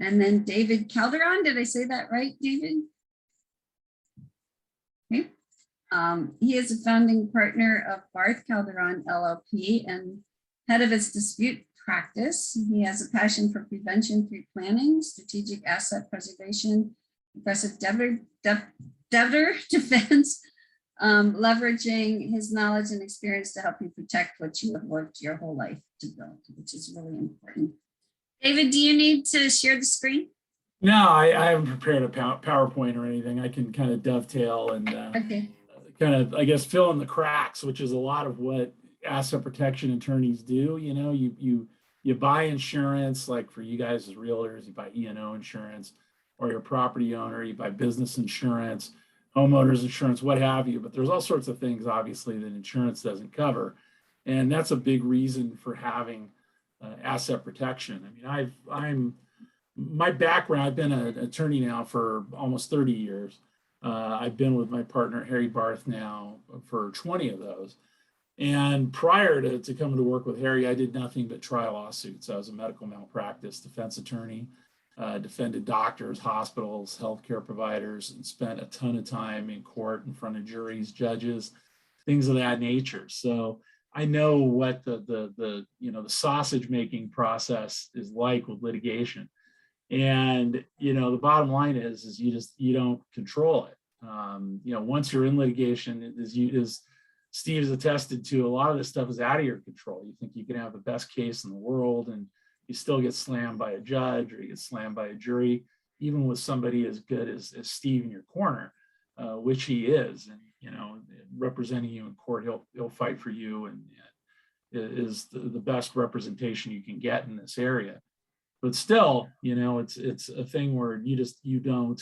And then David Calderon, did I say that right, David? Okay. He is a founding partner of Barth Calderon LLP and head of its dispute practice. He has a passion for prevention through planning, strategic asset preservation, aggressive debtor defense, leveraging his knowledge and experience to help you protect what you have worked your whole life to build, which is really important. David, do you need to share the screen? No, I haven't prepared a PowerPoint or anything. I can kind of dovetail and Okay. kind of, I guess, fill in the cracks, which is a lot of what asset protection attorneys do. You know, you buy insurance, like for you guys as realtors, you buy E&O insurance, or your property owner, you buy business insurance, homeowners insurance, what have you. But there's all sorts of things, obviously, that insurance doesn't cover. And that's a big reason for having asset protection. I mean, my background, I've been an attorney now for almost 30 years. I've been with my partner, Harry Barth, now for 20 of those. And prior to coming to work with Harry, I did nothing but try lawsuits. I was a medical malpractice defense attorney, defended doctors, hospitals, healthcare providers, and spent a ton of time in court in front of juries, judges, things of that nature. So I know what the sausage making process is like with litigation. And, the bottom line is you don't control it. Once you're in litigation, as Steve has attested to, a lot of this stuff is out of your control. You think you can have the best case in the world and you still get slammed by a judge or you get slammed by a jury, even with somebody as good as Steve in your corner, which he is. And, representing you in court, he'll fight for you and is the best representation you can get in this area. But still, it's a thing where you don't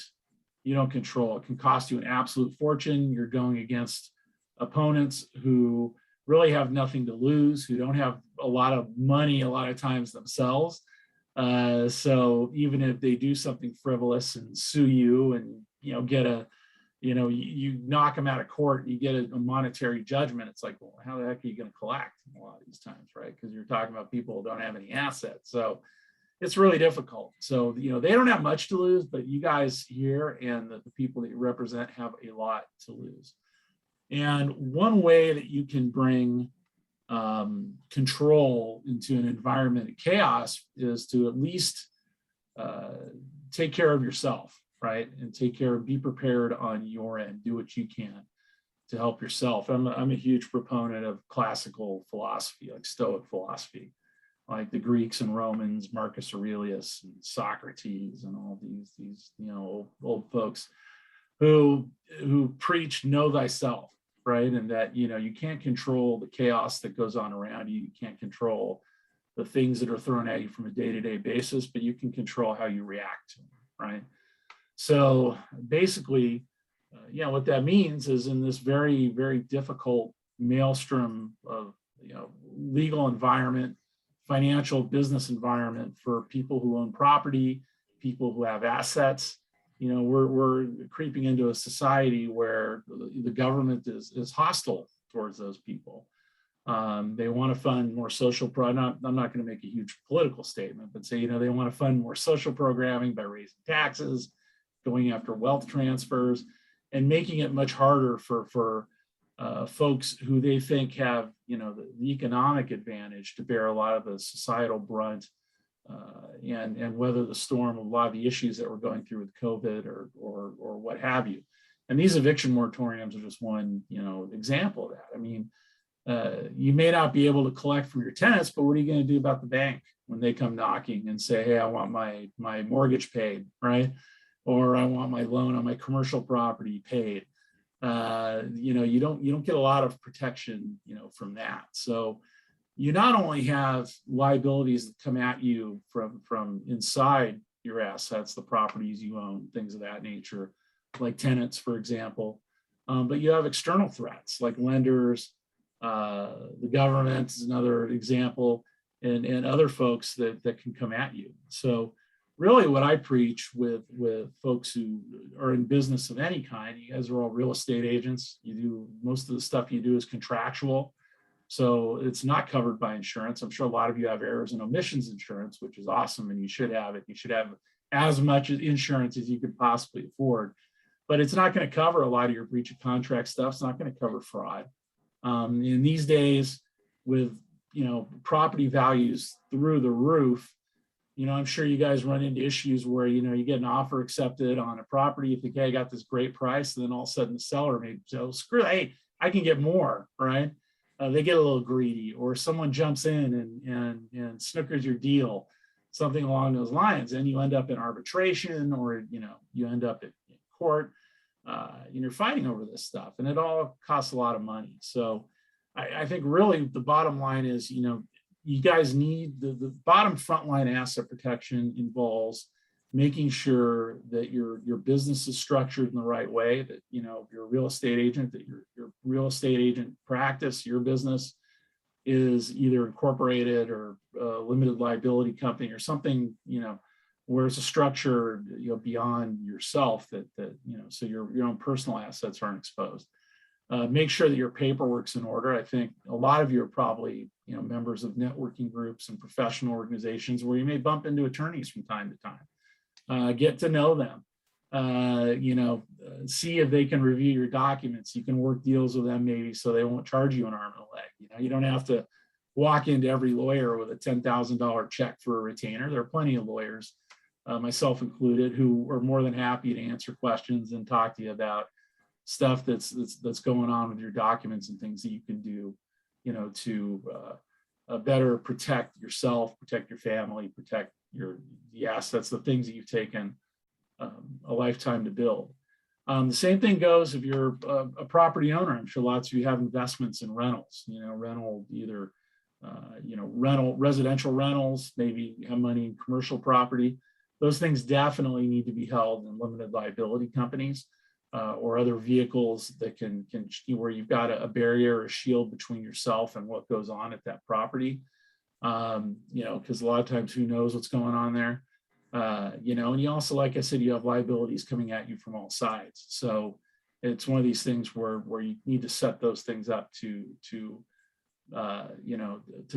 control. It can cost you an absolute fortune. You're going against opponents who really have nothing to lose, who don't have a lot of money a lot of times themselves. So even if they do something frivolous and sue you and you knock them out of court and you get a monetary judgment, it's like, well, how the heck are you going to collect a lot of these times, right? Because you're talking about people who don't have any assets. So it's really difficult. So, they don't have much to lose, but you guys here and the people that you represent have a lot to lose. And one way that you can bring control into an environment of chaos is to at least take care of yourself, right? And be prepared on your end, do what you can to help yourself. I'm a huge proponent of classical philosophy, like Stoic philosophy, like the Greeks and Romans, Marcus Aurelius and Socrates and all these old folks who preach know thyself, right? And that you can't control the chaos that goes on around you. You can't control the things that are thrown at you from a day-to-day basis, but you can control how you react to them, right? So basically, what that means is in this very, very difficult maelstrom of legal environment, financial business environment for people who own property, people who have assets, we're creeping into a society where the government is hostile towards those people. They want to fund more social I'm not going to make a huge political statement, but say, they want to fund more social programming by raising taxes, going after wealth transfers, and making it much harder for folks who they think have, the economic advantage to bear a lot of the societal brunt and weather the storm of a lot of the issues that we're going through with COVID or what have you. And these eviction moratoriums are just one, example of that. I mean, you may not be able to collect from your tenants, but what are you going to do about the bank when they come knocking and say, hey, I want my mortgage paid, right? Or I want my loan on my commercial property paid. You don't get a lot of protection, from that. So you not only have liabilities that come at you from inside your assets, the properties you own, things of that nature, like tenants, for example, but you have external threats like lenders, the government is another example, and other folks that can come at you. So really what I preach with folks who are in business of any kind, you guys are all real estate agents. Most of the stuff you do is contractual. So it's not covered by insurance. I'm sure a lot of you have errors and omissions insurance, which is awesome. And you should have it. You should have as much as insurance as you could possibly afford. But it's not going to cover a lot of your breach of contract stuff. It's not going to cover fraud. In these days, with property values through the roof, I'm sure you guys run into issues where you get an offer accepted on a property. You think, hey, I got this great price, and then all of a sudden the seller may say, screw it, hey, I can get more, right? They get a little greedy, or someone jumps in and snookers your deal, something along those lines, and you end up in arbitration, or you end up in court. You're fighting over this stuff, and it all costs a lot of money. So I think really the bottom line is, you guys need the bottom frontline asset protection involves making sure that your business is structured in the right way, that if you're a real estate agent, that your real estate agent practice, your business is either incorporated or a limited liability company or something, where it's a structure beyond yourself, that so your own personal assets aren't exposed. Make sure that your paperwork's in order. I think a lot of you are probably members of networking groups and professional organizations where you may bump into attorneys from time to time. Get to know them. See if they can review your documents. You can work deals with them maybe so they won't charge you an arm and a leg. You don't have to walk into every lawyer with a $10,000 check for a retainer. There are plenty of lawyers, myself included, who are more than happy to answer questions and talk to you about stuff that's going on with your documents and things that you can do, to better protect yourself, protect your family, protect the assets, the things that you've taken a lifetime to build. The same thing goes if you're a property owner. I'm sure lots of you have investments in rentals, either residential rentals, maybe you have money in commercial property. Those things definitely need to be held in limited liability companies. Or other vehicles that can where you've got a barrier or a shield between yourself and what goes on at that property. Because a lot of times who knows what's going on there. And you also, like I said, you have liabilities coming at you from all sides. So it's one of these things where you need to set those things up to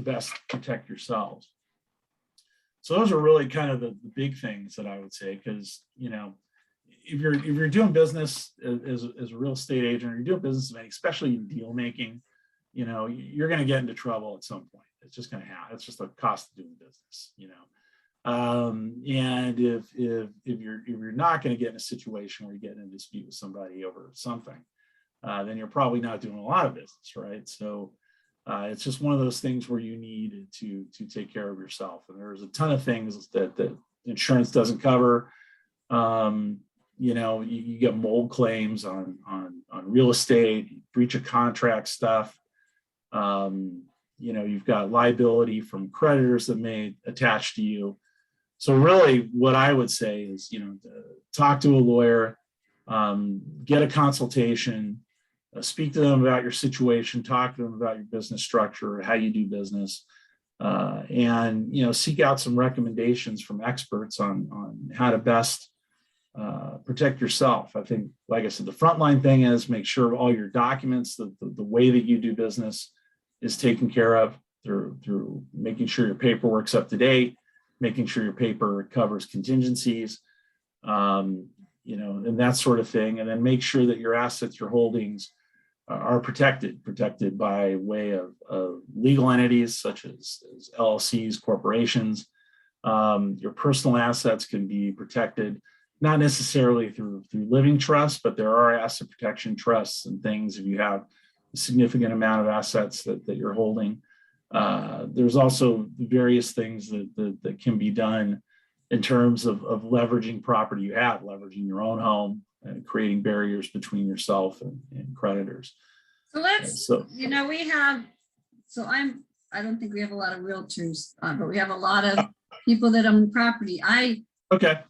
best protect yourselves. So those are really kind of the big things that I would say, because if you're doing business as a real estate agent, or you're doing business, especially in deal making, you're going to get into trouble at some point. It's just going to happen. It's just the cost of doing business, and if you're not going to get in a situation where you get in a dispute with somebody over something, then you're probably not doing a lot of business, right? So it's just one of those things where you need to take care of yourself. And there's a ton of things that insurance doesn't cover. You get mold claims on real estate, breach of contract stuff. You've got liability from creditors that may attach to you. So really what I would say is, talk to a lawyer, get a consultation, speak to them about your situation, talk to them about your business structure, how you do business, and, seek out some recommendations from experts on how to best protect yourself. I think, like I said, the frontline thing is make sure all your documents, the way that you do business is taken care of through making sure your paperwork's up to date, making sure your paper covers contingencies, and that sort of thing. And then make sure that your assets, your holdings are protected by way of legal entities such as LLCs, corporations. Your personal assets can be protected, not necessarily through living trusts, but there are asset protection trusts and things if you have a significant amount of assets that you're holding. There's also various things that can be done in terms of leveraging property you have, leveraging your own home and creating barriers between yourself and creditors. So I don't think we have a lot of realtors, but we have a lot of people that own property. Okay.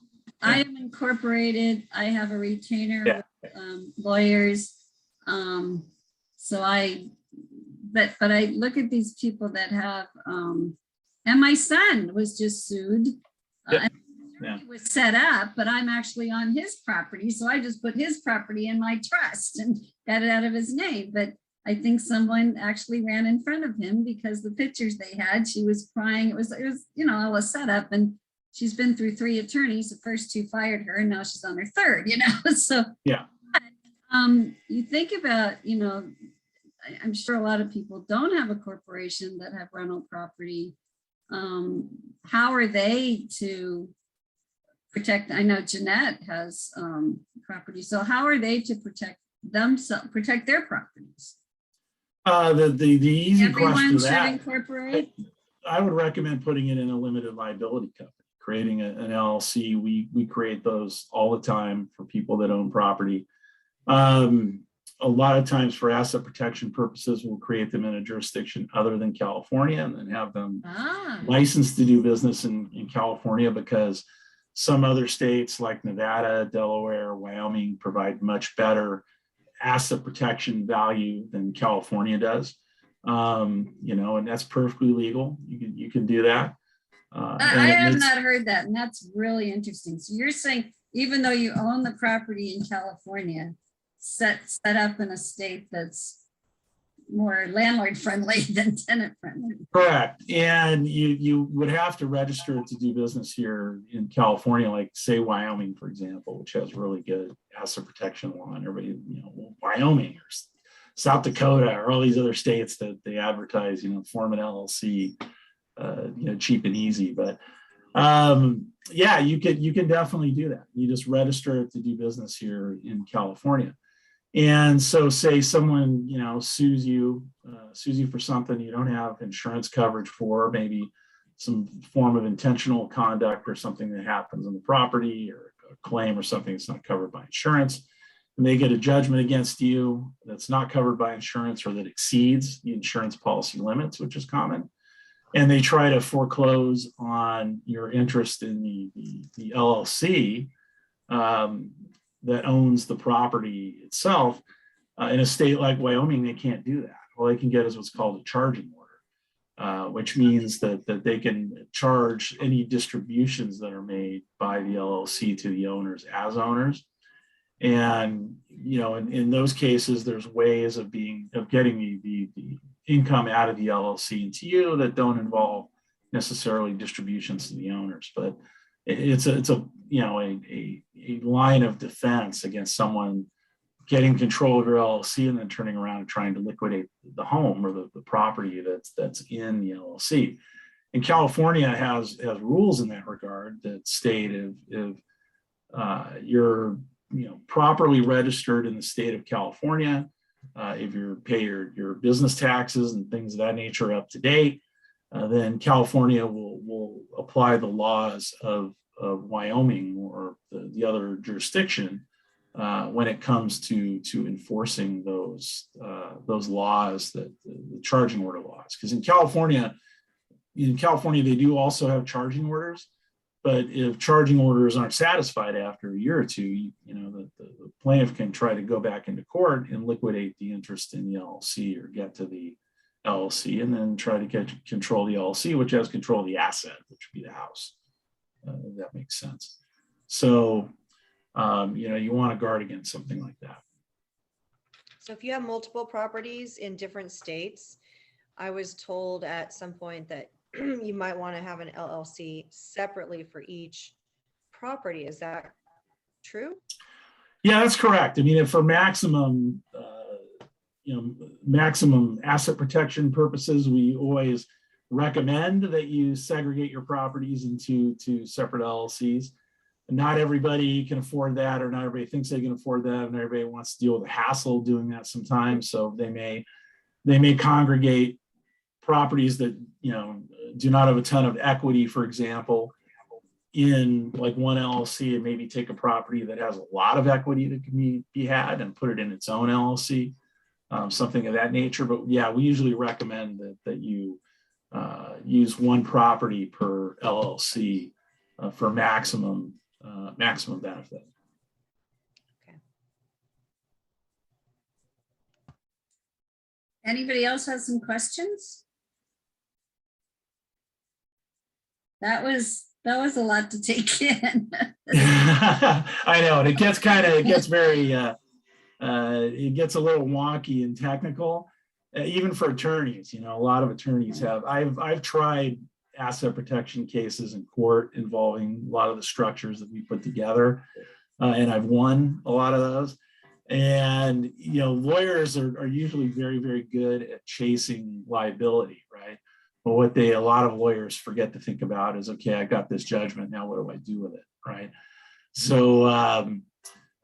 I am incorporated. I have a retainer with lawyers. But I look at these people that have, and my son was just sued. It was set up, but I'm actually on his property. So I just put his property in my trust and got it out of his name. But I think someone actually ran in front of him because the pictures they had, she was crying. It was all a setup. And she's been through 3 attorneys. The first 2 fired her, and now she's on her 3rd, So Yeah. You think about, I'm sure a lot of people don't have a corporation that have rental property. How are they to protect? I know Jeanette has property. So how are they to protect themselves, protect their properties? The easy Everyone question to should that, incorporate. I would recommend putting it in a limited liability company, creating an LLC. We create those all the time for people that own property. A lot of times for asset protection purposes, we'll create them in a jurisdiction other than California and then have them licensed to do business in California, because some other states like Nevada, Delaware, Wyoming provide much better asset protection value than California does. And that's perfectly legal. You can do that. I have not heard that, and that's really interesting. So you're saying even though you own the property in California, set up in a state that's more landlord friendly than tenant friendly. Correct. And you would have to register to do business here in California, like say Wyoming, for example, which has really good asset protection law, and everybody, Wyoming or South Dakota or all these other states that they advertise, form an LLC, cheap and easy. But yeah, you can definitely do that. You just register to do business here in California. And so say someone, sues you for something you don't have insurance coverage for, maybe some form of intentional conduct or something that happens on the property, or a claim or something that's not covered by insurance, and they get a judgment against you that's not covered by insurance or that exceeds the insurance policy limits, which is common. And they try to foreclose on your interest in the LLC that owns the property itself. In a state like Wyoming, they can't do that. All they can get is what's called a charging order, which means that they can charge any distributions that are made by the LLC to the owners as owners. And in those cases, there's ways of getting the income out of the LLC into you that don't involve necessarily distributions to the owners. But it's a line of defense against someone getting control of your LLC and then turning around and trying to liquidate the home or the property that's in the LLC. And California has rules in that regard that state if you're properly registered in the state of California, if you pay your business taxes and things of that nature up to date, then California will apply the laws of Wyoming or the other jurisdiction when it comes to enforcing those laws, the charging order laws. Because in California they do also have charging orders, but if charging orders aren't satisfied after a year or two, the plaintiff can try to go back into court and liquidate the interest in the LLC or get to the LLC and then try to get control of the LLC, which has control of the asset, which would be the house. If that makes sense. So, you want to guard against something like that. So if you have multiple properties in different states, I was told at some point that you might want to have an LLC separately for each property. Is that true? Yeah, that's correct. I mean, for maximum asset protection purposes, we always recommend that you segregate your properties into separate LLCs. Not everybody can afford that, or not everybody thinks they can afford that, and everybody wants to deal with the hassle of doing that sometimes. So they may congregate properties that do not have a ton of equity, for example, in like one LLC, and maybe take a property that has a lot of equity that can be had and put it in its own LLC, something of that nature. But yeah, we usually recommend that you use one property per LLC for maximum benefit. Okay. Anybody else have some questions? That was a lot to take in. I know, and it gets very it gets a little wonky and technical, even for attorneys. A lot of attorneys have. I've tried asset protection cases in court involving a lot of the structures that we put together. And I've won a lot of those. And, lawyers are usually very, very good at chasing liability, right? But what a lot of lawyers forget to think about is, okay, I got this judgment, now what do I do with it, right? So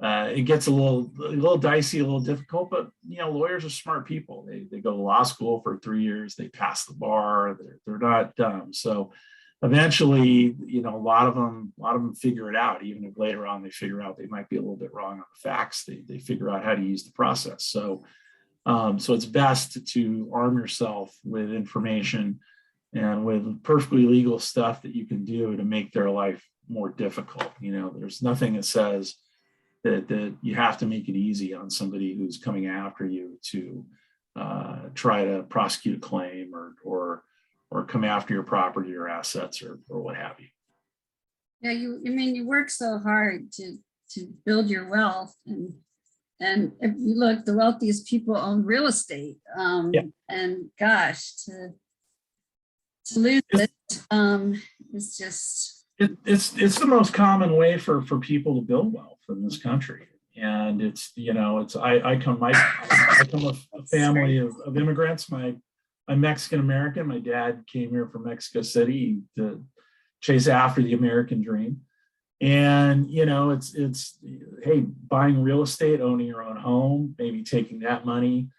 it gets a little dicey, a little difficult, but lawyers are smart people. They go to law school for 3 years, they pass the bar, they're not dumb. So eventually, a lot of them figure it out. Even if later on they figure out they might be a little bit wrong on the facts, they figure out how to use the process. So it's best to arm yourself with information and with perfectly legal stuff that you can do to make their life more difficult. There's nothing that says that you have to make it easy on somebody who's coming after you to try to prosecute a claim or come after your property or assets or what have you. Yeah, you work so hard to build your wealth, and if you look, the wealthiest people own real estate. And gosh, to lose it is just. It's the most common way for people to build wealth in this country, and I come of a family of immigrants. I'm Mexican American. My dad came here from Mexico City to chase after the American dream. And, it's hey, buying real estate, owning your own home, maybe taking that money,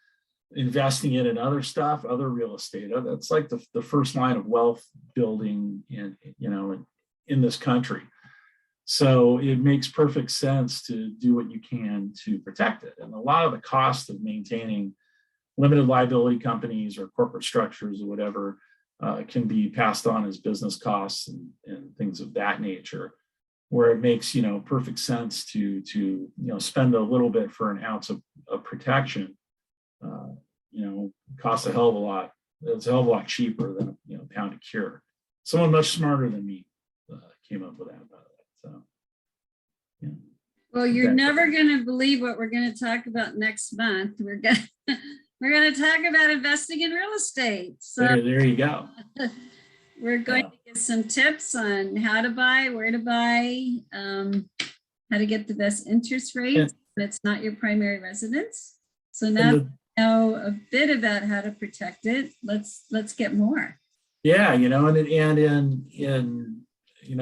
investing it in other stuff, other real estate. That's like the first line of wealth building in this country. So it makes perfect sense to do what you can to protect it. And a lot of the cost of maintaining limited liability companies or corporate structures or whatever can be passed on as business costs and things of that nature, where it makes perfect sense to spend a little bit for an ounce of protection. Costs a hell of a lot. It's a hell of a lot cheaper than a pound of cure. Someone much smarter than me came up with that, by the way. So yeah. Well, you're never going to believe what we're going to talk about next month. We're going to talk about investing in real estate. So there you go. We're going to get some tips on how to buy, where to buy, how to get the best interest rates. It's not your primary residence. So now we know a bit about how to protect it. Let's get more. Yeah, and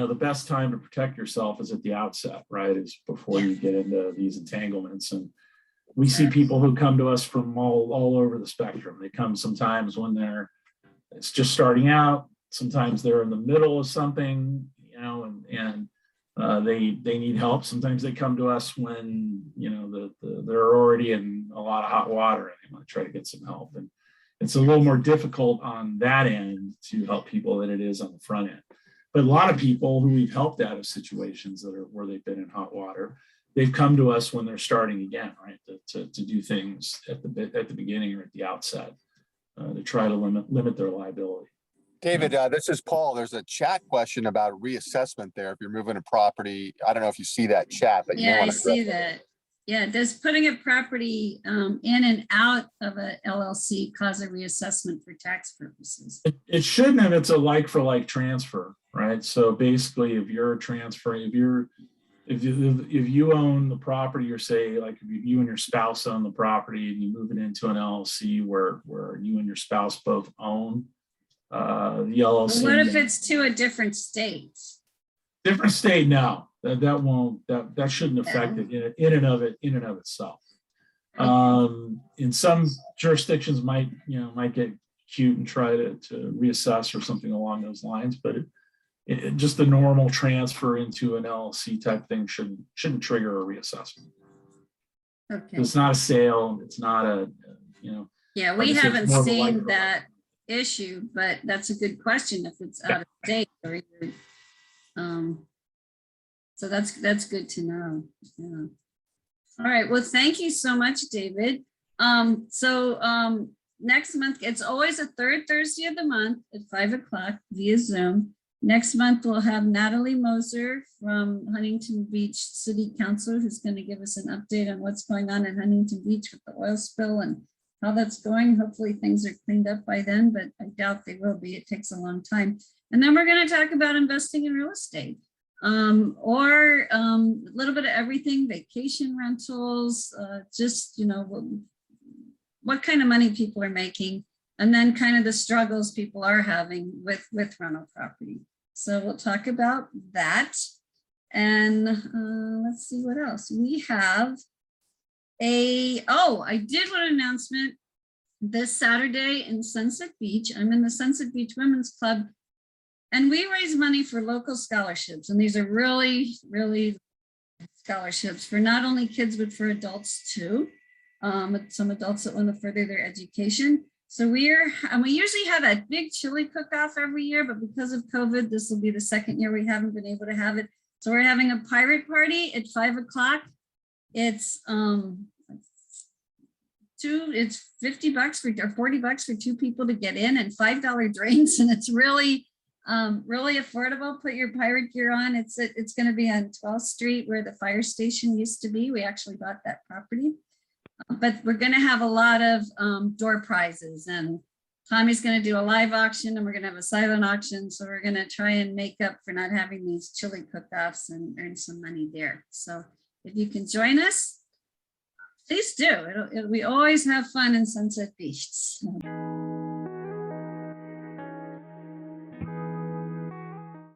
the best time to protect yourself is at the outset, right? Is before you get into these entanglements. And we see people who come to us from all over the spectrum. They come sometimes when it's just starting out. Sometimes they're in the middle of something, and they need help. Sometimes they come to us when they're already in a lot of hot water and they want to try to get some help. And it's a little more difficult on that end to help people than it is on the front end. But a lot of people who we've helped out of situations where they've been in hot water, they've come to us when they're starting again, right? To do things at the beginning or at the outset to try to limit their liability. David, this is Paul. There's a chat question about reassessment there. If you're moving a property, I don't know if you see that chat, but I see that. Yeah, does putting a property in and out of a LLC cause a reassessment for tax purposes? It shouldn't if it's a like for like transfer, right? So basically, if you're transferring, if you own the property, or say like if you and your spouse own the property and you move it into an LLC where you and your spouse both own the LLC. What if it's to a different state? Different state, no. That shouldn't affect it in and of itself. In some jurisdictions might get cute and try to reassess or something along those lines, but it just the normal transfer into an LLC type thing shouldn't trigger a reassessment. Okay. It's not a sale. It's not a Yeah, we haven't seen that issue, but that's a good question if it's out of date or you're, so that's good to know. Yeah. All right, well, thank you so much, David. Next month, it's always a third Thursday of the month at 5 o'clock via Zoom. Next month, we'll have Natalie Moser from Huntington Beach City Council, who's going to give us an update on what's going on in Huntington Beach with the oil spill and how that's going. Hopefully things are cleaned up by then, but I doubt they will be. It takes a long time. And then we're going to talk about investing in real estate, or a little bit of everything, vacation rentals, just, you know, what kind of money people are making, and then kind of the struggles people are having with rental property. So we'll talk about that. And let's see what else. We have I did want an announcement this Saturday in Sunset Beach. I'm in the Sunset Beach Women's Club, and we raise money for local scholarships. And these are really, really scholarships for not only kids, but for adults too. Some adults that want to further their education. So we usually have a big chili cook-off every year, but because of COVID, this will be the second year we haven't been able to have it. So we're having a pirate party at 5 o'clock. It's it's $50 or $40 for 2 people to get in, and $5 drinks, and it's really really affordable. Put your pirate gear on. It's going to be on 12th Street where the fire station used to be. We actually bought that property, but we're going to have a lot of door prizes, and Tommy's going to do a live auction, and we're going to have a silent auction. So we're going to try and make up for not having these chili cook-offs and earn some money there. So if you can join us, please do. We always have fun in Sunset Beach. So.